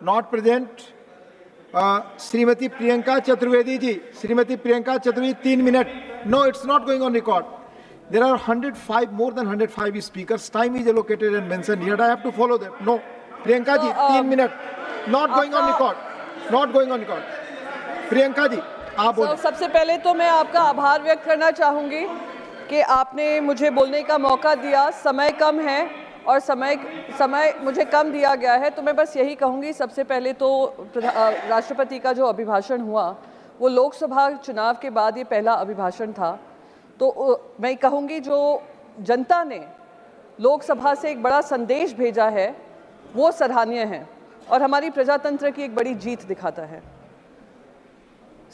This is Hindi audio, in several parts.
not present. Srimati Priyanka Chaturvedi ji. Srimati Priyanka Chaturvedi, 3 minutes. No, it's not going on record. There are 105, more than 105 speakers. Time is allocated and mentioned here. I have to follow them. No. Priyanka ji, 3 minutes. Not going on record. Not going on record. Priyanka ji आप बोलिए। सबसे पहले तो मैं आपका आभार व्यक्त करना चाहूँगी कि आपने मुझे बोलने का मौका दिया। समय कम है और समय मुझे कम दिया गया है, तो मैं बस यही कहूँगी। सबसे पहले तो राष्ट्रपति का जो अभिभाषण हुआ वो लोकसभा चुनाव के बाद ये पहला अभिभाषण था। तो मैं कहूँगी जो जनता ने लोकसभा से एक बड़ा संदेश भेजा है वो सराहनीय है और हमारी प्रजातंत्र की एक बड़ी जीत दिखाता है।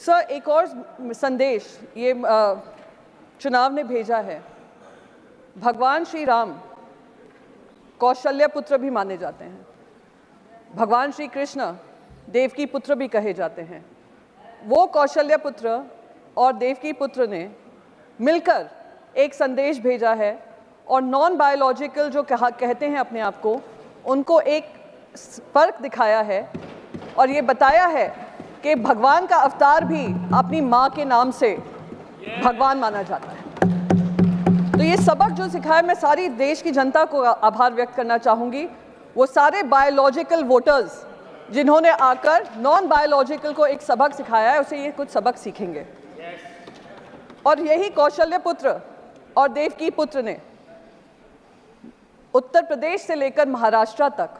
सर, एक और संदेश ये चुनाव ने भेजा है। भगवान श्री राम कौशल्य पुत्र भी माने जाते हैं, भगवान श्री कृष्ण देवकी पुत्र भी कहे जाते हैं। वो कौशल्य पुत्र और देवकी पुत्र ने मिलकर एक संदेश भेजा है और नॉन बायोलॉजिकल जो कहते हैं अपने आप को, उनको एक फर्क दिखाया है और ये बताया है कि भगवान का अवतार भी अपनी माँ के नाम से भगवान माना जाता है। तो ये सबक जो सिखाया, मैं सारी देश की जनता को आभार व्यक्त करना चाहूँगी। वो सारे बायोलॉजिकल वोटर्स जिन्होंने आकर नॉन बायोलॉजिकल को एक सबक सिखाया है, उसे ये कुछ सबक सीखेंगे। और यही कौशल्य पुत्र और देवकी पुत्र ने उत्तर प्रदेश से लेकर महाराष्ट्र तक,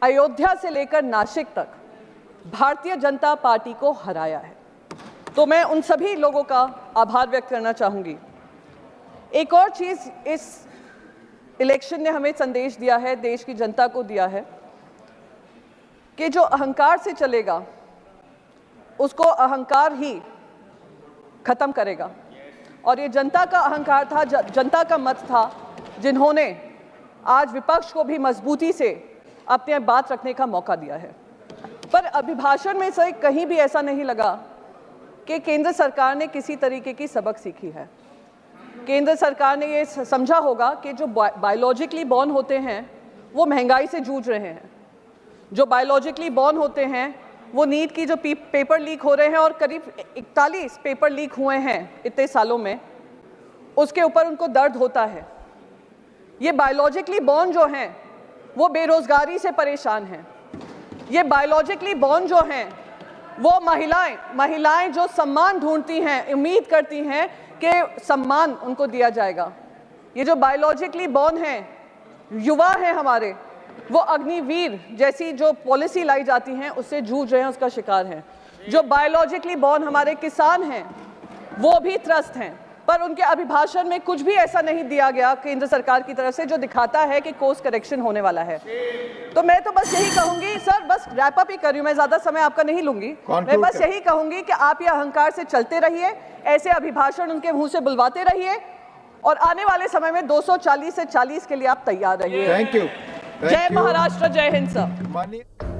अयोध्या से लेकर नासिक तक भारतीय जनता पार्टी को हराया है। तो मैं उन सभी लोगों का आभार व्यक्त करना चाहूँगी। एक और चीज़ इस इलेक्शन ने हमें संदेश दिया है, देश की जनता को दिया है कि जो अहंकार से चलेगा उसको अहंकार ही खत्म करेगा। और ये जनता का अहंकार था, जनता का मत था, जिन्होंने आज विपक्ष को भी मजबूती से अपनी बात रखने का मौका दिया है। पर अभिभाषण में से कहीं भी ऐसा नहीं लगा कि केंद्र सरकार ने किसी तरीके की सबक सीखी है। केंद्र सरकार ने ये समझा होगा कि जो बायोलॉजिकली बॉर्न होते हैं वो महंगाई से जूझ रहे हैं, जो बायोलॉजिकली बॉर्न होते हैं वो नीट की जो पेपर लीक हो रहे हैं और करीब 41 पेपर लीक हुए हैं इतने सालों में, उसके ऊपर उनको दर्द होता है। ये बायोलॉजिकली बॉर्न जो हैं वो बेरोजगारी से परेशान हैं। ये बायोलॉजिकली बॉर्न जो हैं वो महिलाएं जो सम्मान ढूंढती हैं, उम्मीद करती हैं कि सम्मान उनको दिया जाएगा। ये जो बायोलॉजिकली बॉर्न हैं, युवा हैं हमारे, वो अग्निवीर जैसी जो पॉलिसी लाई जाती हैं उससे जूझ रहे हैं, उसका शिकार हैं। जो बायोलॉजिकली बॉर्न हमारे किसान हैं वो भी त्रस्त हैं। पर उनके अभिभाषण में कुछ भी ऐसा नहीं दिया गया केंद्र सरकार की तरफ से जो दिखाता है कि कोर्स करेक्शन होने वाला है। तो मैं तो बस यही कहूंगी सर, बस रैप अप ही कर रही हूं, मैं ज्यादा समय आपका नहीं लूंगी। मैं बस यही कहूंगी कि आप ये अहंकार से चलते रहिए, ऐसे अभिभाषण उनके मुंह से बुलवाते रहिए और आने वाले समय में 240 से 40 के लिए आप तैयार रहिए। Thank you. जय महाराष्ट्र, जय हिंद सर।